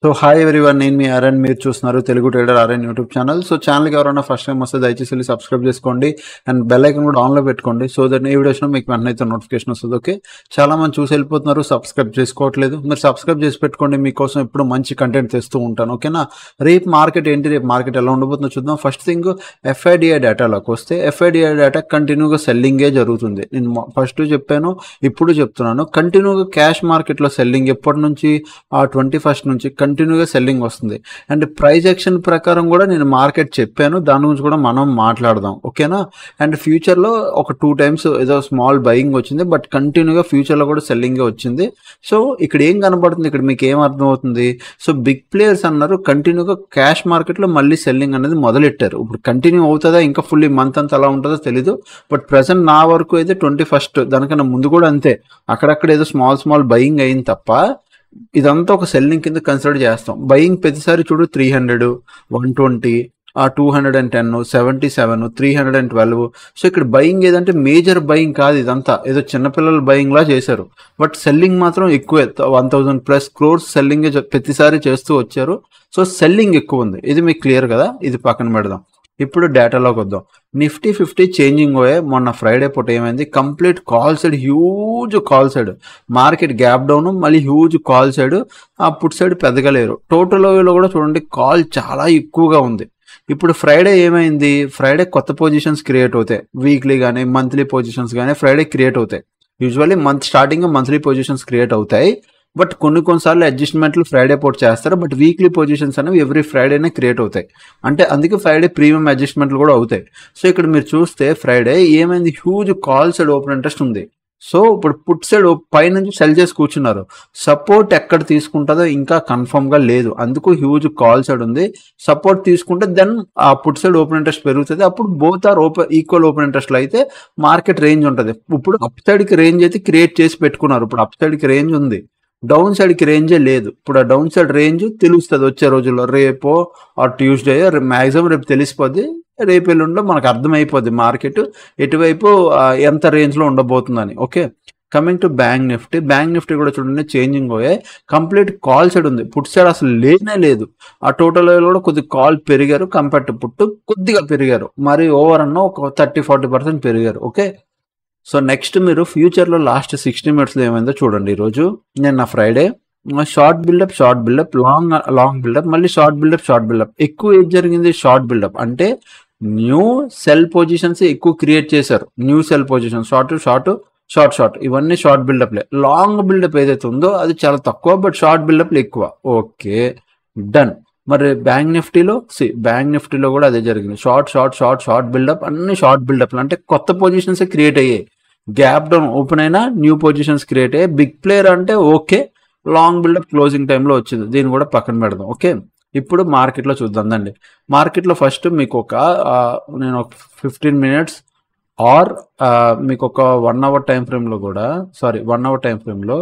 So hi everyone, నేను మీ RN. మీరు చూస్తున్నారు Telugu trader RN YouTube channel. So ఛానల్కి ఎవరైనా ఫస్ట్ టైం వస్తే దయచేసి వెళ్ళి సబ్స్క్రైబ్ చేసుకోండి అండ్ బెల్ ఐకన్ కూడా ఆన్లో పెట్టుకోండి. సో దట్ ఈ వీడియోస్లో మీకు వెంటనే అయితే నోటిఫికేషన్ వస్తుంది. ఓకే, చాలా మంది చూసి వెళ్ళిపోతున్నారు, సబ్స్క్రైబ్ చేసుకోవట్లేదు. మీరు సబ్స్క్రైబ్ చేసి పెట్టుకోండి, మీకోసం ఎప్పుడు మంచి కంటెంట్ తెస్తూ ఉంటాను. ఓకేనా? రేపు మార్కెట్ ఏంటి, రేపు మార్కెట్ ఎలా ఉండబోతుందో చూద్దాం. ఫస్ట్ థింగ్, ఎఫ్ఐడిఐ డేటాలోకి వస్తే ఎఫ్ఐడిఐ డేటా కంటిన్యూగా సెల్లింగే జరుగుతుంది. నేను ఫస్ట్ చెప్పాను, ఇప్పుడు చెప్తున్నాను, కంటిన్యూగా క్యాష్ మార్కెట్లో సెల్లింగ్ ఎప్పటి నుంచి, 21st నుంచి కంటిన్యూగా సెల్లింగ్ వస్తుంది. అండ్ ప్రైస్ యాక్షన్ ప్రకారం కూడా నేను మార్కెట్ చెప్పాను, దాని గురించి కూడా మనం మాట్లాడదాం. ఓకేనా? అండ్ ఫ్యూచర్లో ఒక 2 times ఏదో స్మాల్ బయింగ్ వచ్చింది, బట్ కంటిన్యూగా ఫ్యూచర్లో కూడా సెల్లింగే వచ్చింది. సో ఇక్కడ ఏం కనబడుతుంది, ఇక్కడ మీకు ఏం అర్థమవుతుంది? సో బిగ్ ప్లేయర్స్ అన్నారు కంటిన్యూగా క్యాష్ మార్కెట్లో మళ్ళీ సెల్లింగ్ అనేది మొదలెట్టారు. ఇప్పుడు కంటిన్యూ అవుతుందా, ఇంకా ఫుల్లీ మంత్ అంతా అలా ఉంటుందో తెలీదు. బట్ ప్రజెంట్ నా వరకు అయితే 21st దానికన్నా ముందు కూడా అంతే, అక్కడక్కడ ఏదో స్మాల్ బయింగ్ అయింది తప్ప ఇదంతా ఒక సెల్లింగ్ కింద కన్సిడర్ చేస్తాం. బయింగ్ ప్రతిసారి చూడు 300, 120, 210, 77, 312. సో ఇక్కడ బయింగ్ ఏదంటే మేజర్ బయింగ్ కాదు, ఇదంతా ఏదో చిన్నపిల్లల బయింగ్ లా చేశారు. బట్ సెల్లింగ్ మాత్రం ఎక్కువే, 1000+ crores సెల్లింగ్ ప్రతిసారి చేస్తూ వచ్చారు. సో సెల్లింగ్ ఎక్కువ ఉంది, ఇది మీకు క్లియర్ కదా. ఇది పక్కన పెడదాం. ఇప్పుడు డేటాలోకి వద్దాం. నిఫ్టీ 50 చేంజింగ్ పోయే మొన్న ఫ్రైడే పూట ఏమైంది, complete call side, huge call side, market gap down, మళ్ళీ హ్యూజ్ కాల్ సైడ్, ఆ పుట్ సైడ్ పెద్దగా లేరు. టోటల్ లో కూడా చూడండి కాల్ చాలా ఎక్కువగా ఉంది. ఇప్పుడు ఫ్రైడే ఏమైంది, ఫ్రైడే కొత్త పొజిషన్స్ క్రియేట్ అవుతాయి, వీక్లీ కానీ మంత్లీ పొజిషన్స్ కానీ ఫ్రైడే క్రియేట్ అవుతాయి. Usually month starting monthly positions create అవుతాయి, బట్ కొన్నిసార్లు అడ్జస్ట్మెంట్లు ఫ్రైడే పూట చేస్తారు. బట్ వీక్లీ పొజిషన్స్ అనేవి ఎవ్రీ ఫ్రైడేనే క్రియేట్ అవుతాయి, అంటే అందుకే ఫ్రైడే ప్రీమియం అడ్జస్ట్మెంట్లు కూడా అవుతాయి. సో ఇక్కడ మీరు చూస్తే ఫ్రైడే ఏమైంది, huge call side open interest ఉంది. సో ఇప్పుడు పుట్ సైడ్ పైనుంచి సెల్ చేసి కూర్చున్నారు. సపోర్ట్ ఎక్కడ తీసుకుంటుందో ఇంకా కన్ఫర్మ్గా లేదు, అందుకు హ్యూజ్ కాల్ సైడ్ ఉంది. సపోర్ట్ తీసుకుంటే దెన్ ఆ పుట్ సైడ్ ఓపెన్ ఇంట్రెస్ట్ పెరుగుతుంది, అప్పుడు బోత్ ఆర్ ఈక్వల్ ఓపెన్ ఇంట్రెస్ట్లో అయితే మార్కెట్ రేంజ్ ఉంటుంది. ఇప్పుడు అప్ సైడ్కి రేంజ్ అయితే క్రియేట్ చేసి పెట్టుకున్నారు, ఇప్పుడు అప్ సైడ్కి రేంజ్ ఉంది, డౌన్ సైడ్కి రేంజే లేదు. ఇప్పుడు ఆ డౌన్ సైడ్ రేంజ్ తెలుస్తుంది వచ్చే రోజుల్లో, రేపో ఆ ట్యూస్డే మ్యాక్సిమం రేపు తెలిసిపోద్ది, రేపు ఎల్లుండో మనకు అర్థమైపోద్ది మార్కెట్ ఎటువైపు ఎంత రేంజ్లో ఉండబోతుందని. Okay, coming to bank Nifty. Bank Nifty కూడా చూడండి చేంజింగ్ పోయే, కంప్లీట్ కాల్ సైడ్ ఉంది, పుట్ సైడ్ అసలు లేనే లేదు. ఆ టోటల్ కూడా కొద్దిగా కాల్ పెరిగారు, కంపేర్ టు పుట్ కొద్దిగా పెరిగారు, మరి ఓవర్ అన్న ఒక 30-40% పెరిగారు. ఓకే, సో నెక్స్ట్ మీరు ఫ్యూచర్లో లాస్ట్ 60 minutesలో ఏమైందో చూడండి. ఈరోజు నిన్న Friday short buildup, long buildup, మళ్ళీ షార్ట్ బిల్డప్. ఎక్కువ ఏది జరిగింది, షార్ట్ బిల్డప్. అంటే న్యూ సెల్ పొజిషన్స్ ఎక్కువ క్రియేట్ చేశారు, న్యూ సెల్ పొజిషన్, షార్ట్ ఇవన్నీ షార్ట్ బిల్డప్లే. లాంగ్ బిల్డప్ ఏదైతే ఉందో అది చాలా తక్కువ, బట్ షార్ట్ బిల్డప్లు ఎక్కువ. Okay, done. మరి బ్యాంక్ నిఫ్టీలో కూడా అదే జరిగింది, షార్ట్ బిల్డప్, అన్ని షార్ట్ బిల్డప్లు. అంటే కొత్త పొజిషన్స్ క్రియేట్ అయ్యాయి, గ్యాప్ డౌన్ ఓపెన్ అయినా న్యూ పొజిషన్స్ క్రియేట్ అయ్యాయి. బిగ్ ప్లేయర్ అంటే ఓకే, లాంగ్ బిల్డప్ క్లోజింగ్ టైంలో వచ్చింది, దీన్ని కూడా పక్కన పెడదాం. ఓకే, ఇప్పుడు మార్కెట్లో చూద్దాం దండి. మార్కెట్లో ఫస్ట్ మీకు నేను ఒక 15 minutes ఆర్ మీకు ఒక 1 hour టైం ఫ్రేమ్లో కూడా, 1 hour టైం ఫ్రేమ్లో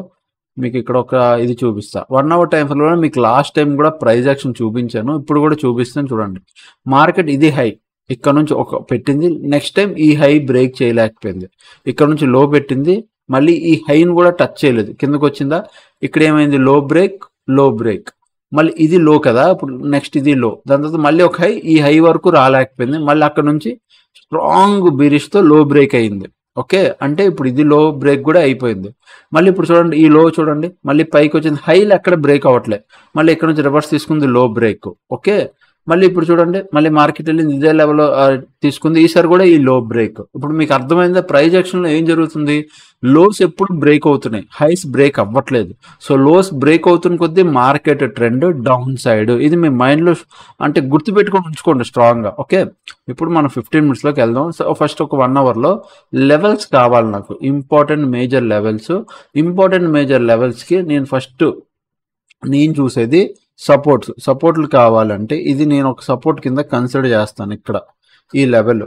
మీకు ఇక్కడ ఒక ఇది చూపిస్తా. 1 hour టైం ఫ్రేమ్లో మీకు లాస్ట్ టైం కూడా ప్రైస్ యాక్షన్ చూపించాను, ఇప్పుడు కూడా చూపిస్తాను చూడండి. మార్కెట్ ఇది హై, ఇక్కడ నుంచి ఒక పెట్టింది, నెక్స్ట్ టైం ఈ హై బ్రేక్ చేయలేకపోయింది, ఇక్కడ నుంచి లో పెట్టింది, మళ్ళీ ఈ హైని కూడా టచ్ చేయలేదు, కిందకు వచ్చిందా. ఇక్కడ ఏమైంది, లో బ్రేక్, మళ్ళీ ఇది లో కదా, ఇప్పుడు నెక్స్ట్ ఇది లో, దాని తర్వాత మళ్ళీ ఒక హై, ఈ హై వరకు రాలేకపోయింది, మళ్ళీ అక్కడ నుంచి స్ట్రాంగ్ బీరిష్తో లో బ్రేక్ అయింది. ఓకే, అంటే ఇప్పుడు ఇది లో బ్రేక్ కూడా అయిపోయింది. మళ్ళీ ఇప్పుడు చూడండి, ఈ లో చూడండి, మళ్ళీ పైకి వచ్చింది, హైలు ఎక్కడ బ్రేక్ అవ్వట్లే, మళ్ళీ ఇక్కడ నుంచి రివర్స్ తీసుకుంది, లో బ్రేక్. ఓకే, మళ్ళీ ఇప్పుడు చూడండి, మళ్ళీ మార్కెట్ వెళ్ళింది, ఇదే లెవెల్లో తీసుకుంది, ఈసారి కూడా ఈ లో బ్రేక్. ఇప్పుడు మీకు అర్థమైందా ప్రైస్ యాక్షన్లో ఏం జరుగుతుంది, లోస్ ఎప్పుడు బ్రేక్ అవుతున్నాయి, హైస్ బ్రేక్ అవ్వట్లేదు. సో లోస్ బ్రేక్ అవుతున్న కొద్దీ మార్కెట్ ట్రెండ్ డౌన్ సైడ్, ఇది మీ మైండ్లో అంటే గుర్తుపెట్టుకొని ఉంచుకోండి స్ట్రాంగ్గా. ఓకే, ఇప్పుడు మనం 15 minutesలోకి వెళ్దాం. సో ఫస్ట్ ఒక 1 hourలో లెవెల్స్ కావాలి నాకు, ఇంపార్టెంట్ మేజర్ లెవెల్స్కి నేను ఫస్ట్ చూసేది సపోర్ట్లు కావాలంటే ఇది నేను ఒక సపోర్ట్ కింద కన్సిడర్ చేస్తాను. ఇక్కడ ఈ లెవెల్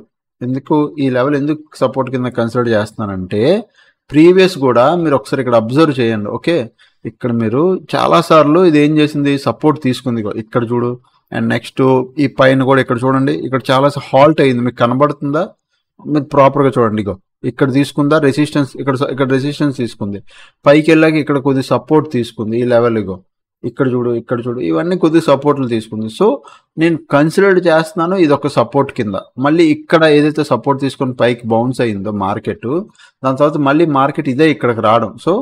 ఎందుకు సపోర్ట్ కింద కన్సిడర్ చేస్తానంటే, ప్రీవియస్ కూడా మీరు ఒకసారి ఇక్కడ అబ్జర్వ్ చేయండి. ఓకే, ఇక్కడ మీరు చాలాసార్లు ఇది ఏం చేసింది, సపోర్ట్ తీసుకుంది, ఇక్కడ చూడు. అండ్ నెక్స్ట్ ఈ పైన కూడా ఇక్కడ చూడండి, ఇక్కడ చాలా హాల్ట్ అయింది, మీకు కనబడుతుందా, మీరు ప్రాపర్గా చూడండి. ఇక్కడ తీసుకుందా రెసిస్టెన్స్, ఇక్కడ రెసిస్టెన్స్ తీసుకుంది, పైకి వెళ్ళాక ఇక్కడ కొద్ది సపోర్ట్ తీసుకుంది, ఈ లెవెల్ ఇక్కడ చూడు, ఇక్కడ చూడు, ఇవన్నీ కొద్దిగా సపోర్ట్లు తీసుకుంది. సో నేను కన్సిడర్ చేస్తున్నాను ఇది ఒక సపోర్ట్ కింద. మళ్ళీ ఇక్కడ ఏదైతే సపోర్ట్ తీసుకొని పైకి బౌన్స్ అయిందో మార్కెట్, దాని తర్వాత మళ్ళీ మార్కెట్ ఇదే ఇక్కడికి రావడం. So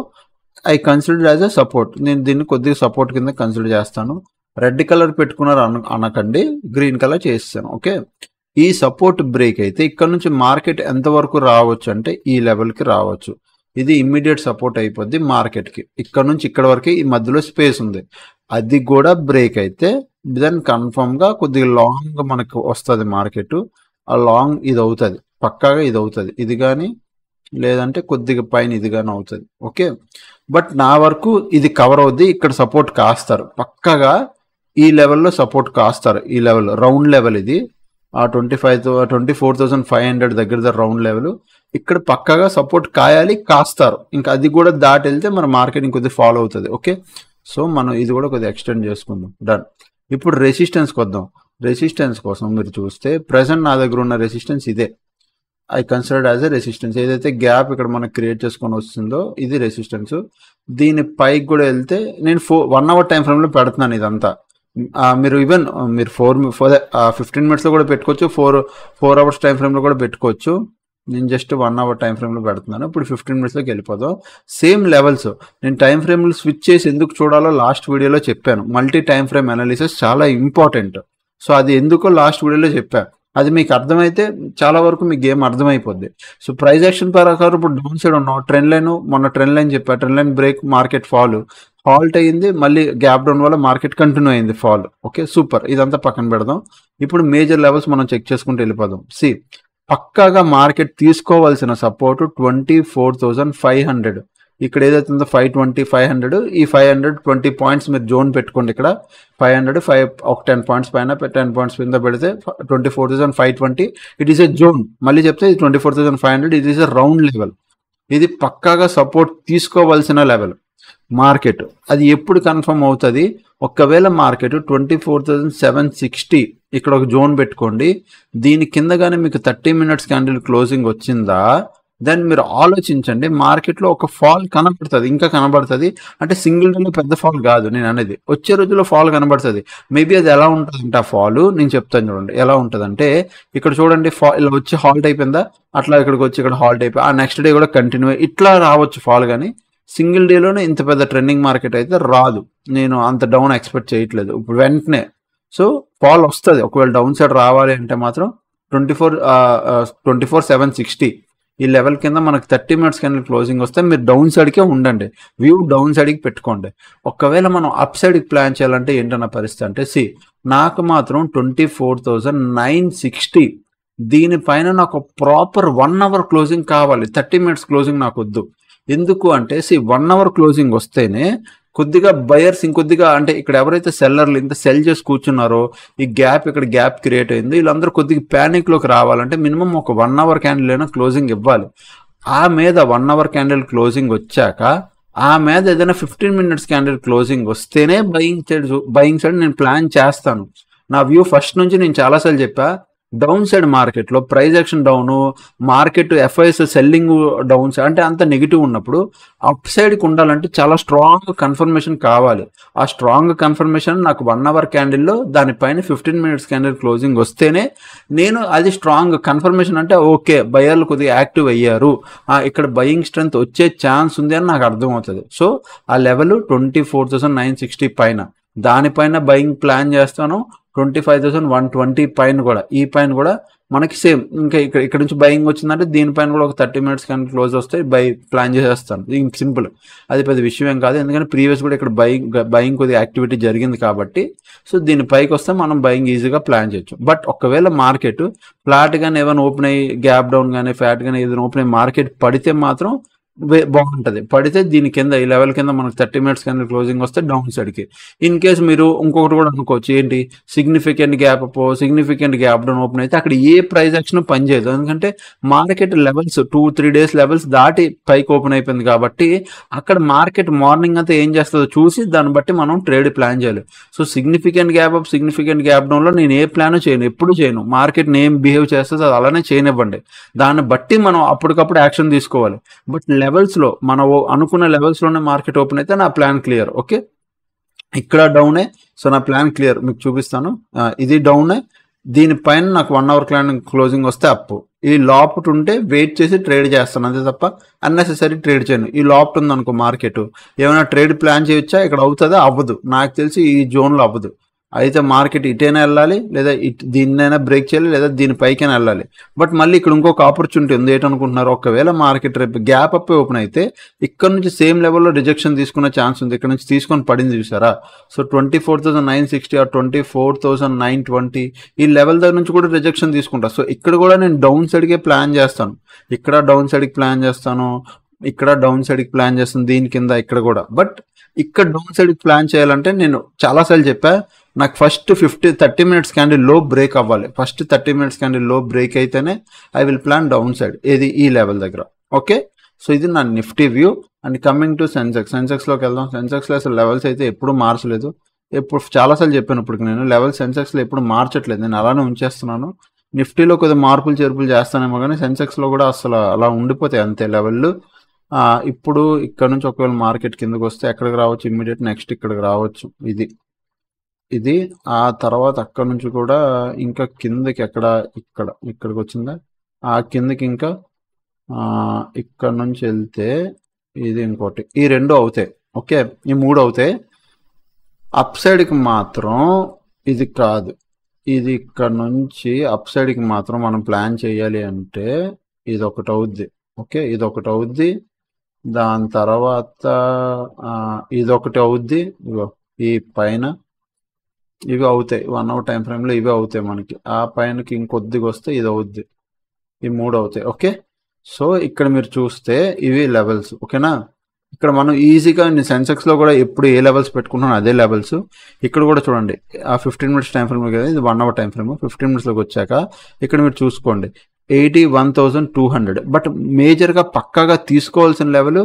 I consider as a support. నేను దీన్ని కొద్దిగా సపోర్ట్ కింద కన్సిడర్ చేస్తాను. రెడ్ కలర్ పెట్టుకున్నారు అనకండి, గ్రీన్ కలర్ చేస్తాను. ఓకే, ఈ సపోర్ట్ బ్రేక్ అయితే ఇక్కడ నుంచి మార్కెట్ ఎంతవరకు రావచ్చు అంటే ఈ లెవెల్కి రావచ్చు. ఇది ఇమ్మీడియట్ సపోర్ట్ అయిపోద్ది మార్కెట్కి. ఇక్కడ నుంచి ఇక్కడ వరకు ఈ మధ్యలో స్పేస్ ఉంది, అది కూడా బ్రేక్ అయితే దెన్ కన్ఫర్మ్గా కొద్దిగా లాంగ్ మనకు వస్తుంది మార్కెట్. ఆ లాంగ్ ఇది అవుతుంది, పక్కాగా ఇది అవుతుంది. ఇది కానీ లేదంటే కొద్దిగా పైన ఇది కానీ అవుతుంది. ఓకే, బట్ నా వరకు ఇది కవర్ అవుద్ది. ఇక్కడ సపోర్ట్ కాస్తారు పక్కాగా, ఈ లెవెల్లో సపోర్ట్ కాస్తారు. ఈ లెవెల్ రౌండ్ లెవెల్, ఇది 24,500 దగ్గర రౌండ్ లెవెల్. ఇక్కడ పక్కాగా సపోర్ట్ కాస్తారు. ఇంకా అది కూడా దాటి వెళ్తే మన మార్కెట్ ఇంకొద్దిగా ఫాలో అవుతుంది. ఓకే, సో మనం ఇది కూడా కొద్దిగా ఎక్స్టెండ్ చేసుకుందాం. డన్. ఇప్పుడు రెసిస్టెన్స్కి వద్దాం. రెసిస్టెన్స్ కోసం మీరు చూస్తే ప్రెసెంట్ నా దగ్గర ఉన్న రెసిస్టెన్స్ ఇదే. I considered as a resistance. ఏదైతే గ్యాప్ ఇక్కడ మనం క్రియేట్ చేసుకొని వస్తుందో ఇది రెసిస్టెన్స్. దీని పైకి కూడా వెళ్తే నేను 1 అవర్ టైం ఫ్రేమ్లో పెడుతున్నాను ఇదంతా. మీరు ఈవెన్ మీరు 15 మినిట్స్లో కూడా పెట్టుకోవచ్చు, 4 అవర్స్ టైం ఫ్రేమ్లో కూడా పెట్టుకోవచ్చు. నేను జస్ట్ 1 అవర్ టైం ఫ్రేమ్లో పెడుతున్నాను. ఇప్పుడు 15 మినిట్స్లోకి వెళ్ళిపోదాం. సేమ్ లెవెల్స్ నేను టైం ఫ్రేమ్లు స్విచ్ చేసి ఎందుకు చూడాలో లాస్ట్ వీడియోలో చెప్పాను. మల్టీ టైం ఫ్రేమ్ అనాలిసిస్ చాలా ఇంపార్టెంట్. సో అది ఎందుకో లాస్ట్ వీడియోలో చెప్పాను. అది మీకు అర్థమైతే చాలా వరకు మీ గేమ్ అర్థమైపోద్ది. సో ప్రైస్ యాక్షన్ ప్రకారం ఇప్పుడు డౌన్ సైడ్ ఉన్నాం. ట్రెండ్ లైన్, మొన్న ట్రెండ్ లైన్ చెప్పా, trend line break, market halt అయ్యింది, మళ్ళీ గ్యాప్ డౌన్ వల్ల మార్కెట్ కంటిన్యూ అయింది ఫాల్. Okay, super. ఇదంతా పక్కన పెడదాం. ఇప్పుడు మేజర్ లెవెల్స్ మనం చెక్ చేసుకుంటూ వెళ్ళిపోదాం. పక్కాగా మార్కెట్ తీసుకోవాల్సిన సపోర్ట్ 24,500. ఇక్కడ ఏదైతే ఉందో 520, 500, ఈ 520 పాయింట్స్ మీరు జోన్ పెట్టుకోండి. ఇక్కడ 500, ఒక 10 పాయింట్స్ పైన 10 పాయింట్స్ కింద పెడితే 24,520 ఇట్ ఈస్ ఎ జోన్. మళ్ళీ చెప్తే ఇది 24,500 it is a round level. ఇది పక్కాగా సపోర్ట్ తీసుకోవాల్సిన లెవెల్ మార్కెట్. అది ఎప్పుడు కన్ఫర్మ్ అవుతుంది? ఒకవేళ మార్కెట్ 24,760 ఇక్కడ ఒక జోన్ పెట్టుకోండి. దీని కిందగానే మీకు 30 మినిట్స్ క్యాండిల్ క్లోజింగ్ వచ్చిందా, దెన్ మీరు ఆలోచించండి. మార్కెట్లో ఒక ఫాల్ కనబడుతుంది, ఇంకా కనబడుతుంది. అంటే సింగిల్ డేలో పెద్ద ఫాల్ కాదు నేను అనేది, వచ్చే రోజుల్లో ఫాల్ కనబడుతుంది. మేబీ అది ఎలా ఉంటుందంటే ఆ ఫాల్ నేను చెప్తాను చూడండి ఎలా ఉంటుందంటే. ఇక్కడ చూడండి, ఇలా వచ్చి హాల్ట్ అయిపోయిందా, అట్లా ఇక్కడికి వచ్చి ఇక్కడ హాల్ట్ అయిపోయి ఆ నెక్స్ట్ డే కూడా కంటిన్యూ ఇట్లా రావచ్చు ఫాల్. కానీ సింగిల్ డేలోనే ఇంత పెద్ద ట్రెండింగ్ మార్కెట్ అయితే రాదు. నేను అంత డౌన్ ఎక్స్పెక్ట్ చేయట్లేదు ఇప్పుడు వెంటనే. సో ఫాల్ వస్తుంది. ఒకవేళ డౌన్ సైడ్ రావాలి అంటే మాత్రం 24,760 ఈ లెవెల్ కింద మనకు 30 మినిట్స్ క్యాండిల్ క్లోజింగ్ వస్తే మీరు డౌన్ సైడ్కే ఉండండి, వ్యూ డౌన్ సైడ్కి పెట్టుకోండి. ఒకవేళ మనం అప్ సైడ్కి ప్లాన్ చేయాలంటే ఏంటన్న పరిస్థితి అంటే, నాకు మాత్రం 24,960 దీనిపైన నాకు ప్రాపర్ 1 అవర్ క్లోజింగ్ కావాలి. 30 మినిట్స్ క్లోజింగ్ నాకు వద్దు. ఎందుకు అంటే 1 అవర్ క్లోజింగ్ వస్తేనే కొద్దిగా బయర్స్ ఇంకొద్దిగా, అంటే ఇక్కడ ఎవరైతే సెల్లర్లు ఇంత సెల్ చేసి కూర్చున్నారో, ఈ గ్యాప్ ఇక్కడ గ్యాప్ క్రియేట్ అయింది, వీళ్ళందరూ కొద్దిగా ప్యానిక్లోకి రావాలంటే మినిమం ఒక 1 అవర్ క్యాండిల్ అయినా క్లోజింగ్ ఇవ్వాలి. ఆ మీద 1 అవర్ క్యాండిల్ క్లోజింగ్ వచ్చాక ఆ మీద ఏదైనా 15 మినిట్స్ క్యాండిల్ క్లోజింగ్ వస్తేనే బయింగ్ సైడ్ నేను ప్లాన్ చేస్తాను. నా వ్యూ ఫస్ట్ నుంచి నేను చాలాసార్లు చెప్పా, డౌన్ సైడ్ మార్కెట్లో price action down, market FIs selling down side అంటే అంత నెగిటివ్ ఉన్నప్పుడు అప్ సైడ్కి ఉండాలంటే చాలా స్ట్రాంగ్ కన్ఫర్మేషన్ కావాలి. ఆ స్ట్రాంగ్ కన్ఫర్మేషన్ నాకు 1 అవర్ క్యాండిల్లో దానిపైన 15 మినిట్స్ క్యాండిల్ క్లోజింగ్ వస్తేనే నేను అది స్ట్రాంగ్ కన్ఫర్మేషన్ అంటే ఓకే బయర్లు కొద్దిగా యాక్టివ్ అయ్యారు, ఇక్కడ బయింగ్ స్ట్రెంత్ వచ్చే ఛాన్స్ ఉంది అని నాకు అర్థమవుతుంది. సో ఆ లెవెల్ 24,960 పైన, దానిపైన బయింగ్ ప్లాన్ చేస్తాను. 25,120 పైన కూడా, ఈ పైన కూడా మనకి సేమ్ ఇంకా ఇక్కడ నుంచి బయింగ్ వచ్చిందంటే దీనిపైన కూడా ఒక 30 మినిట్స్ కానీ క్లోజ్ వస్తాయి, బై ప్లాన్ చేసేస్తాను. ఇంక సింపుల్, అది పెద్ద విషయం ఏం కాదు. ఎందుకంటే ప్రీవియస్ కూడా ఇక్కడ బయింగ్ కొద్దిగా యాక్టివిటీ జరిగింది కాబట్టి, సో దీని పైకి వస్తే మనం బయింగ్ ఈజీగా ప్లాన్ చేయొచ్చు. బట్ ఒకవేళ మార్కెట్ ఫ్లాట్ కానీ ఏమైనా ఓపెన్ అయ్యి గ్యాప్ డౌన్ కానీ ఫ్లాట్ కానీ ఏదైనా ఓపెన్ అయ్యి మార్కెట్ పడితే మాత్రం బాగుంటుంది. పడితే దీని కింద ఈ లెవెల్ కింద మనకు 30 మినిట్స్ కింద క్లోజింగ్ వస్తే డౌన్ సైడ్కి. ఇన్ కేస్ మీరు ఇంకొకటి కూడా అనుకోవచ్చు, ఏంటి significant gap up, significant gap down open అయితే అక్కడ ఏ ప్రైస్ యాక్షన్ పనిచేయదు. ఎందుకంటే మార్కెట్ లెవెల్స్ 2-3 డేస్ లెవెల్స్ దాటి పైకి ఓపెన్ అయిపోయింది కాబట్టి అక్కడ మార్కెట్ మార్నింగ్ అంతా ఏం చేస్తుందో చూసి దాన్ని బట్టి మనం ట్రేడ్ ప్లాన్ చేయాలి. So significant gap up, significant gap డౌన్లో నేను ఏ ప్లాన్ చేయను, ఎప్పుడు చేయను. మార్కెట్ ఏం బిహేవ్ చేస్తుంది అది అలానే చేయనివ్వండి, దాన్ని బట్టి మనం అప్పటికప్పుడు యాక్షన్ తీసుకోవాలి. బట్ లెవెల్స్లో మనం అనుకున్న లెవెల్స్లోనే మార్కెట్ ఓపెన్ అయితే నా ప్లాన్ క్లియర్. ఓకే, ఇక్కడ డౌనే. సో నా ప్లాన్ క్లియర్, మీకు చూపిస్తాను. ఇది డౌనే, దీనిపైన నాకు 1 అవర్ క్లోజింగ్ వస్తే అప్పు. ఈ లాప్ట్ ఉంటే వెయిట్ చేసి ట్రేడ్ చేస్తాను, అంతే తప్ప అన్నెసెసరీ ట్రేడ్ చేయను. ఈ లాప్ట్ ఉంది అనుకో మార్కెట్, ఏమైనా ట్రేడ్ ప్లాన్ చేయొచ్చా? ఇక్కడ అవుతుందా? అవ్వదు, నాకు తెలిసి ఈ జోన్లో అవ్వదు. అయితే మార్కెట్ ఇటైనా వెళ్ళాలి, లేదా దీన్నైనా బ్రేక్ చేయాలి, లేదా దీనిపైకైనా వెళ్ళాలి. బట్ మళ్ళీ ఇక్కడ ఇంకొక ఆపర్చునిటీ ఉంది. ఏంటనుకుంటున్నారు, ఒకవేళ మార్కెట్ రేపు గ్యాప్ అప్ ఓపెన్ అయితే ఇక్కడ నుంచి సేమ్ లెవెల్లో రిజెక్షన్ తీసుకునే ఛాన్స్ ఉంది. ఇక్కడ నుంచి తీసుకొని పడింది చూసారా? సో 24,960 ఆర్ 24,920 ఈ లెవెల్ దగ్గర నుంచి కూడా రిజెక్షన్ తీసుకుంటా. సో ఇక్కడ కూడా నేను డౌన్ సైడ్కే ప్లాన్ చేస్తాను. ఇక్కడ డౌన్ సైడ్కి ప్లాన్ చేస్తాను, ఇక్కడ డౌన్ సైడ్కి ప్లాన్ చేస్తాను, దీని కింద ఇక్కడ కూడా. బట్ ఇక్కడ డౌన్ సైడ్కి ప్లాన్ చేయాలంటే నేను చాలాసార్లు చెప్పా, నాకు ఫస్ట్ 30 మినిట్స్ క్యాండిల్ లో బ్రేక్ అవ్వాలి. ఫస్ట్ 30 మినిట్స్ క్యాండిల్ లో బ్రేక్ అయితేనే I will plan down side, ఏది ఈ లెవెల్ దగ్గర. ఓకే, సో ఇది నా Nifty view. And coming to సెన్సెక్స్లోకి వెళ్దాం. సెన్సెక్స్లో అసలు లెవెల్స్ అయితే ఎప్పుడు మార్చలేదు. ఎప్పుడు చాలాసార్లు చెప్పాను ఇప్పుడు నేను, లెవెల్ సెన్సెక్స్లో ఎప్పుడు మార్చట్లేదు, నేను అలానే ఉంచేస్తున్నాను. నిఫ్టీలో కొద్దిగా మార్పులు చేర్పులు చేస్తానేమో, కానీ సెన్సెక్స్లో కూడా అసలు అలా ఉండిపోతాయి అంతే లెవెల్. ఇప్పుడు ఇక్కడ నుంచి ఒకవేళ మార్కెట్ కిందకి వస్తే ఎక్కడికి రావచ్చు? ఇమ్మీడియట్ నెక్స్ట్ ఇక్కడికి రావచ్చు, ఇది. ఆ తర్వాత అక్కడ నుంచి కూడా ఇంకా కిందకి ఇక్కడికి వచ్చిందా? ఆ కిందకి ఇంకా ఇక్కడ నుంచి వెళ్తే ఇది ఇంకోటి, ఈ 2 అవుతాయి. ఓకే, ఈ 3 అవుతాయి. అప్ సైడ్కి మాత్రం ఇది కాదు, ఇది ఇక్కడ నుంచి అప్ సైడ్కి మాత్రం మనం ప్లాన్ చేయాలి అంటే ఇది ఒకటి అవుద్ది. ఓకే, ఇది ఒకటి అవుద్ది. దాని తర్వాత ఇదొకటి అవుద్ది. ఈ పైన ఇవి అవుతాయి, 1 అవర్ టైం ఫ్రేమ్లో ఇవి అవుతాయి మనకి. ఆ పైనకి ఇంకొద్దిగా వస్తే ఇది అవుద్ది, ఈ 3 అవుతాయి. ఓకే, సో ఇక్కడ మీరు చూస్తే ఇవి లెవెల్స్. ఓకేనా, ఇక్కడ మనం ఈజీగా నేను సెన్సెక్స్లో కూడా ఎప్పుడు ఏ లెవెల్స్ పెట్టుకుంటున్నాను అదే లెవెల్స్. ఇక్కడ కూడా చూడండి, ఆ 15 మినిట్స్ టైం ఫ్రేమ్ కదా, ఇది 1 అవర్ టైం ఫ్రేమ్. 15 మినిట్స్లోకి వచ్చాక ఇక్కడ మీరు చూసుకోండి 81,200. బట్ మేజర్గా పక్కాగా తీసుకోవాల్సిన లెవెల్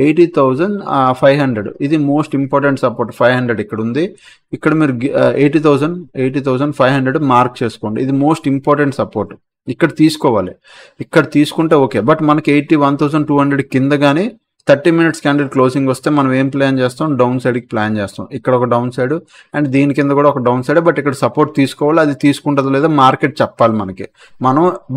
80,500. ఇది మోస్ట్ ఇంపార్టెంట్ సపోర్ట్. 500 ఇక్కడ ఉంది. ఇక్కడ మీరు 80,500 మార్క్ చేసుకోండి. ఇది మోస్ట్ ఇంపార్టెంట్ సపోర్ట్, ఇక్కడ తీసుకోవాలి. ఇక్కడ తీసుకుంటే ఓకే. బట్ మనకి 81,200 కింద కానీ 30 మినిట్స్ క్యాండిల్ క్లోజింగ్ వస్తే మనం ఏం ప్లాన్ చేస్తాం? డౌన్ సైడ్కి ప్లాన్ చేస్తాం. ఇక్కడ ఒక డౌన్ సైడ్ అండ్ దీని కింద కూడా ఒక డౌన్ సైడ్. బట్ ఇక్కడ సపోర్ట్ తీసుకోవాలి, అది తీసుకుంటుందో లేదో మార్కెట్ చెప్పాలి మనకి.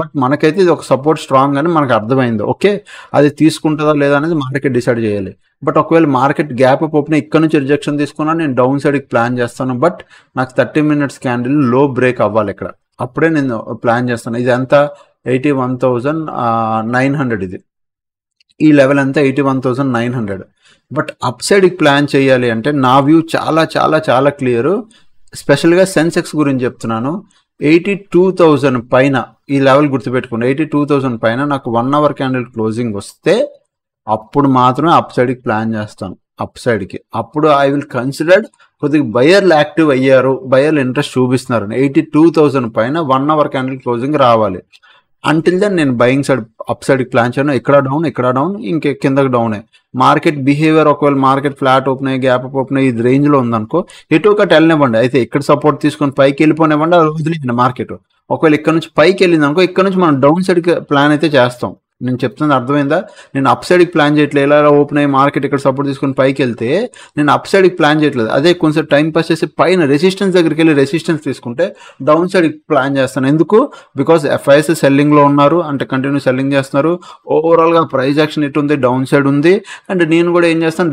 బట్ మనకైతే ఇది ఒక సపోర్ట్ స్ట్రాంగ్ అని మనకు అర్థమైంది. ఓకే, అది తీసుకుంటుందా లేదా అనేది మార్కెట్ డిసైడ్ చేయాలి. బట్ ఒకవేళ మార్కెట్ గ్యాప్ అప్ ఓపెన్ ఇక్కడ నుంచి రిజెక్షన్ తీసుకున్నా నేను డౌన్ సైడ్కి ప్లాన్ చేస్తాను. బట్ నాకు 30 మినిట్స్ క్యాండిల్ లో బ్రేక్ అవ్వాలి ఇక్కడ, అప్పుడే నేను ప్లాన్ చేస్తాను. ఇది అంతా 81,900. ఇది ఈ లెవెల్ అంతా 81,900. బట్ అప్ సైడ్కి ప్లాన్ చేయాలి అంటే నా వ్యూ చాలా చాలా చాలా క్లియర్. స్పెషల్గా సెన్సెక్స్ గురించి చెప్తున్నాను. 82,000 పైన ఈ లెవెల్ గుర్తుపెట్టుకోండి. 82,000 పైన నాకు 1 అవర్ క్యాండిల్ క్లోజింగ్ వస్తే అప్పుడు మాత్రమే అప్ సైడ్కి ప్లాన్ చేస్తాను. అప్ సైడ్కి అప్పుడు ఐ విల్ కన్సిడర్డ్ కొద్దిగా బయర్లు యాక్టివ్ అయ్యారు, బయర్లు ఇంట్రెస్ట్ చూపిస్తున్నారు. 82,000 పైన 1 అవర్ క్యాండిల్ క్లోజింగ్ రావాలి. అంటిల్ దెన్ నేను బయింగ్ సైడ్ అప్ సైడ్కి ప్లాన్ చేయను. ఇక్కడ డౌన్ ఇంకే కిందకి డౌనే. మార్కెట్ బిహేవియర్ ఒకవేళ మార్కెట్ ఫ్లాట్ ఓపెన్ అయ్యి గ్యాప్ అప్ ఓపెన్ అయ్యి ఇది రేంజ్లో ఉందనుకో ఎటు ఒకటి వెళ్ళనివ్వండి. అయితే ఇక్కడ సపోర్ట్ తీసుకొని పైకి వెళ్ళిపోనివ్వండి, అది వదిలేయండి మార్కెట్. ఒకవేళ ఇక్కడ నుంచి పైకి వెళ్ళింది అనుకో ఇక్కడ నుంచి మనం డౌన్ సైడ్కి ప్లాన్ అయితే చేస్తాం. నేను చెప్తుంది అర్థమైందా? నేను అప్ సైడ్కి ప్లాన్ చేయట్లేదు. ఇలా ఓపెన్ అయ్యి మార్కెట్ ఇక్కడ సపోర్ట్ తీసుకొని పైకి వెళ్తే నేను అప్ సైడ్కి ప్లాన్ చేయట్లేదు. అదే కొంచెం టైం పాస్ చేసి పైన రెసిస్టెన్స్ దగ్గరికి వెళ్ళి రెసిస్టెన్స్ తీసుకుంటే డౌన్ సైడ్కి ప్లాన్ చేస్తాను. ఎందుకు? బికాస్ ఎఫ్ఐఎస్ సెల్లింగ్లో ఉన్నారు, అంటే కంటిన్యూ సెల్లింగ్ చేస్తున్నారు. ఓవరాల్గా ప్రైస్ యాక్షన్ ఎటు ఉంది? డౌన్ సైడ్ ఉంది. అండ్ నేను కూడా ఏం చేస్తాను,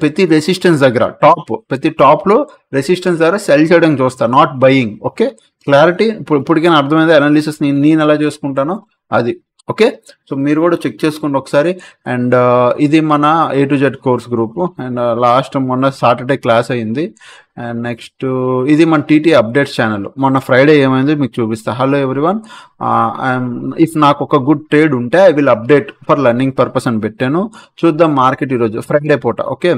ప్రతి రెసిస్టెన్స్ దగ్గర ప్రతి టాప్లో రెసిస్టెన్స్ దగ్గర సెల్ చేయడానికి చూస్తాను, నాట్ బయింగ్. ఓకే, క్లారిటీ ఇప్పటికైనా అర్థమైందా? అనాలిసిస్ నేను ఎలా చేసుకుంటానో అది. ఓకే, సో మీరు కూడా చెక్ చేసుకోండి ఒకసారి. అండ్ ఇది మన A to Z course group. And last మొన్న సాటర్డే క్లాస్ అయింది. అండ్ నెక్స్ట్ ఇది మన TT అప్డేట్స్ ఛానల్. మొన్న ఫ్రైడే ఏమైంది మీకు చూపిస్తా. హలో ఎవ్రీవన్, ఇఫ్ నాకు ఒక గుడ్ ట్రేడ్ ఉంటే I will update for learning purpose అని పెట్టాను. చూద్దాం మార్కెట్ ఈరోజు ఫ్రైడే పూట. Okay,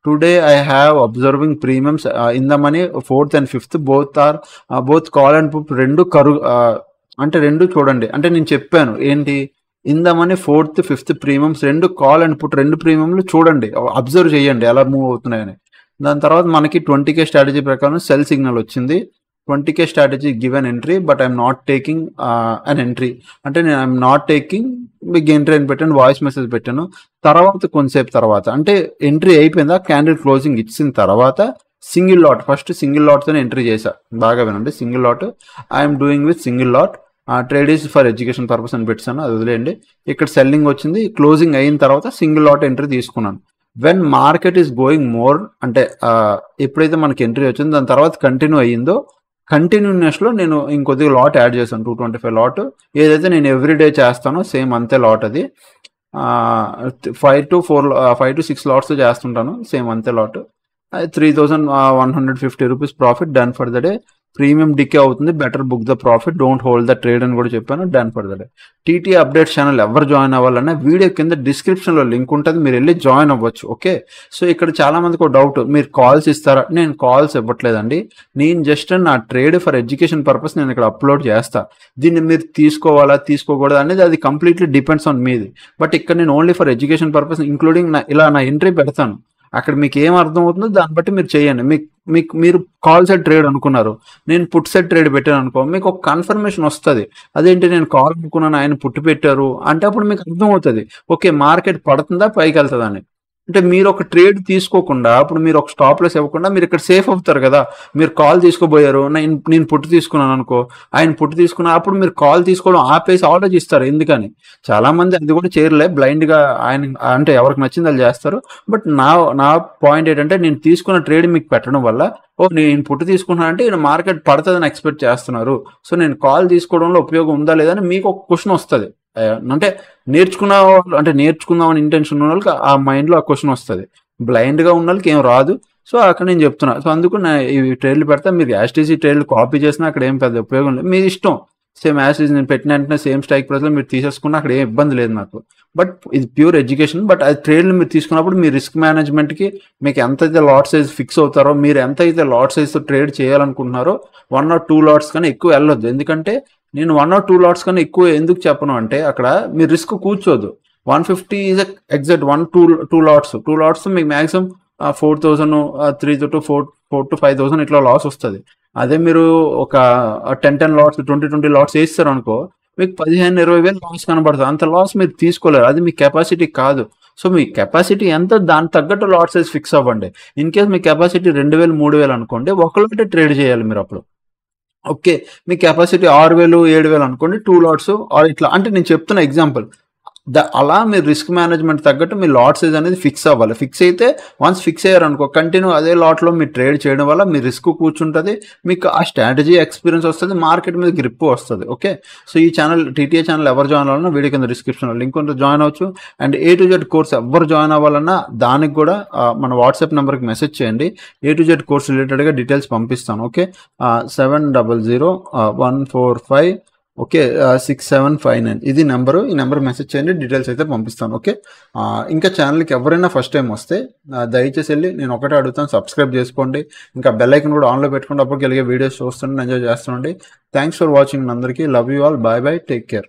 today I have observing premiums in the money 4th and 5th both call and put రెండు అంటే రెండు చూడండి. అంటే నేను చెప్పాను ఏంటి, ఇందామని 4th, 5th ప్రీమియమ్స్ రెండు కాల్ అండ్ పుట్ రెండు ప్రీమియంలు చూడండి, అబ్జర్వ్ చేయండి ఎలా మూవ్ అవుతున్నాయని. దాని తర్వాత మనకి 20K స్ట్రాటజీ ప్రకారం సెల్ సిగ్నల్ వచ్చింది. 20K strategy give an entry, but I'm not taking an entry. అంటే నేను I'm not taking big entry అని పెట్టాను, వాయిస్ మెసేజ్ పెట్టాను. తర్వాత కొంతసేపు తర్వాత అంటే ఎంట్రీ అయిపోయిందా, క్యాండిల్ క్లోజింగ్ ఇచ్చిన తర్వాత సింగిల్ లాట్, ఫస్ట్ సింగిల్ లాట్తోనే ఎంట్రీ చేశా. బాగా వినండి, single lot I'm doing with single lot. Trade is for education purpose అని పెట్టాను, అది వదిలేయండి. ఇక్కడ సెల్లింగ్ వచ్చింది, క్లోజింగ్ అయిన తర్వాత సింగిల్ లాట్ ఎంట్రీ తీసుకున్నాను. When market is going more అంటే ఎప్పుడైతే మనకి ఎంట్రీ వచ్చిందో దాని తర్వాత కంటిన్యూ అయ్యిందో, కంటిన్యూనెస్లో నేను ఇంకొద్దిగా లాట్ యాడ్ చేశాను, 225 లాట్. ఏదైతే నేను ఎవ్రీడే చేస్తానో సేమ్ అంతే లాట్ అది. 5 to 6 లాట్స్ చేస్తుంటాను, సేమ్ అంతే lot. 3,150 rupees profit, done for the day. Premium decay అవుతుంది, better book the profit, don't hold the trade అని కూడా చెప్పాను, done for the day. TT updates channel ఎవరు జాయిన్ అవ్వాలన్నా వీడియో కింద డిస్క్రిప్షన్లో లింక్ ఉంటుంది, మీరు వెళ్ళి జాయిన్ అవ్వచ్చు. ఓకే, సో ఇక్కడ చాలా మందికి ఒక డౌట్, మీరు కాల్స్ ఇస్తారా? నేను కాల్స్ ఇవ్వట్లేదండి, నేను జస్ట్ నా ట్రేడ్ ఫర్ ఎడ్యుకేషన్ పర్పస్ నేను ఇక్కడ అప్లోడ్ చేస్తా. దీన్ని మీరు తీసుకోవాలా తీసుకోకూడదు అనేది అది కంప్లీట్లీ డిపెండ్స్ ఆన్ మీది. బట్ ఇక్కడ నేను only for education purpose including ఇలా నా ఎంట్రీ పెడతాను. అక్కడ మీకు ఏం అర్థం అవుతుందో దాన్ని బట్టి మీరు చేయండి. మీరు కాల్ సైడ్ ట్రేడ్ అనుకున్నారు, నేను పుట్ సైడ్ ట్రేడ్ పెట్టాను అనుకో, మీకు ఒక కన్ఫర్మేషన్ వస్తుంది. అదేంటి నేను కాల్ అనుకున్నాను ఆయన పుట్టు పెట్టారు అంటే అప్పుడు మీకు అర్థం అవుతుంది, ఓకే మార్కెట్ పడుతుందా పైకి వెళ్తుందా అని. అంటే మీరు ఒక ట్రేడ్ తీసుకోకుండా అప్పుడు మీరు ఒక స్టాప్ లాస్ ఇవ్వకుండా మీరు ఇక్కడ సేఫ్ అవుతారు కదా. మీరు కాల్ తీసుకోబోయారు, నేను పుట్టు తీసుకున్నాను అనుకో, ఆయన పుట్టు తీసుకున్నా, అప్పుడు మీరు కాల్ తీసుకోవడం ఆపేసి ఆలోచిస్తారు ఎందుకని. చాలా మంది అది కూడా చేయలే, బ్లైండ్ గా ఆయన అంటే ఎవరికి నచ్చింది వాళ్ళు చేస్తారు. బట్ నా పాయింట్ ఏంటంటే నేను తీసుకున్న ట్రేడ్ మీకు పెట్టడం వల్ల, నేను పుట్టు తీసుకున్నాను అంటే ఈయన మార్కెట్ పడుతుందని ఎక్స్పెక్ట్ చేస్తున్నారు, సో నేను కాల్ తీసుకోవడంలో ఉపయోగం ఉందా లేదా అని మీకు ఒక క్వశ్చన్ వస్తుంది. అంటే నేర్చుకుందామని ఇంటెన్షన్ ఉన్న వాళ్ళకి ఆ మైండ్లో ఆ క్వశ్చన్ వస్తుంది, బ్లైండ్గా ఉన్న వాళ్ళకి ఏం రాదు. సో అక్కడ నేను చెప్తున్నా, సో అందుకు ఈ ట్రేడ్లు పెడతా. మీరు యాస్టీసీ ట్రేడ్లు కాపీ చేసినా అక్కడ ఏం పెద్ద ఉపయోగం లేదు, మీ ఇష్టం. సేమ్ యాస్టీసీ నేను పెట్టిన వెంటనే సేమ్ స్ట్రైక్ ప్రైస్లో మీరు తీసేసుకున్నా అక్కడ ఏం ఇబ్బంది లేదు నాకు. బట్ ఇది ప్యూర్ ఎడ్యుకేషన్. బట్ అది ట్రేడ్లు మీరు తీసుకున్నప్పుడు మీ రిస్క్ మేనేజ్మెంట్కి మీకు ఎంతైతే లాట్ సైజ్ ఫిక్స్ అవుతారో, మీరు ఎంతైతే లాట్ సైజ్తో ట్రేడ్ చేయాలనుకుంటున్నారో 1 or 2 లాట్స్ కానీ ఎక్కువ వెళ్ళొద్దు. ఎందుకంటే నేను 1 or 2 లాట్స్ కన్నా ఎక్కువ ఎందుకు చెప్పను అంటే అక్కడ మీరు రిస్క్ కూర్చోదు. 150 ఈజ్ ఎగ్జాక్ట్ 2 లాట్స్ మీకు మ్యాక్సిమం 4,000 3 to 4 to 5,000 ఇట్లా లాస్ వస్తుంది. అదే మీరు ఒక 10 లాట్స్ 20 లాట్స్ వేస్తారు అనుకో, మీకు 15,000-20,000 లాస్ కనబడుతుంది. అంత లాస్ మీరు తీసుకోలేరు, అది మీ కెపాసిటీ కాదు. సో మీ కెపాసిటీ ఎంత దాని తగ్గట్టు లాట్ సైజ్ ఫిక్స్ అవ్వండి. ఇన్ కేస్ మీ కెపాసిటీ 2,000-3,000 అనుకోండి, ఒకళ్ళంటే ట్రేడ్ చేయాలి మీరు అప్పుడు. ఓకే, మీ కెపాసిటీ 6,000-7,000 అనుకోండి, 2 లాట్స్ ఆర్ ఇట్లా. అంటే నేను చెప్తున్న ఎగ్జాంపుల్ అలా మీరు రిస్క్ మేనేజ్మెంట్ తగ్గట్టు మీ లాట్ సైజ్ అనేది ఫిక్స్ అవ్వాలి. ఫిక్స్ అయితే వన్స్ ఫిక్స్ అయ్యారు అనుకో, కంటిన్యూ అదే లాట్లో మీరు ట్రేడ్ చేయడం వల్ల మీ రిస్క్ కూర్చుంటుంది, మీకు ఆ స్ట్రాటజీ ఎక్స్పీరియన్స్ వస్తుంది, మార్కెట్ మీద గ్రిప్ వస్తుంది. ఓకే, సో ఈ ఛానల్ టీటీఏ ఛానల్ ఎవరు జాయిన్ అవ్వాలన్నా వీడియో కింద డిస్క్రిప్షన్లో లింక్ ఉంటే జాయిన్ అవ్వచ్చు. And A to Z course ఎవరు జాయిన్ అవ్వాలన్నా దానికి కూడా మన వాట్సాప్ నెంబర్కి మెసేజ్ చేయండి, A to Z కోర్స్ రిలేటెడ్గా డీటెయిల్స్ పంపిస్తాను. ఓకే, 700-145 ఓకే 6759 ఇది నెంబరు. ఈ నెంబర్ మెసేజ్ చేయండి, డీటెయిల్స్ అయితే పంపిస్తాను. ఓకే, ఇంకా ఛానల్కి ఎవరైనా ఫస్ట్ టైం వస్తే దయచేసి వెళ్ళి నేను ఒకటే అడుగుతాను, సబ్స్క్రైబ్ చేసుకోండి, ఇంకా బెల్ ఐకన్ కూడా ఆన్లో పెట్టుకోండి, అప్పటికి వెళ్ళే వీడియోస్ చూస్తుండే ఎంజాయ్ చేస్తుండండి. థ్యాంక్స్ ఫర్ వాచింగ్ అందరికీ, love you all, bye bye, take care.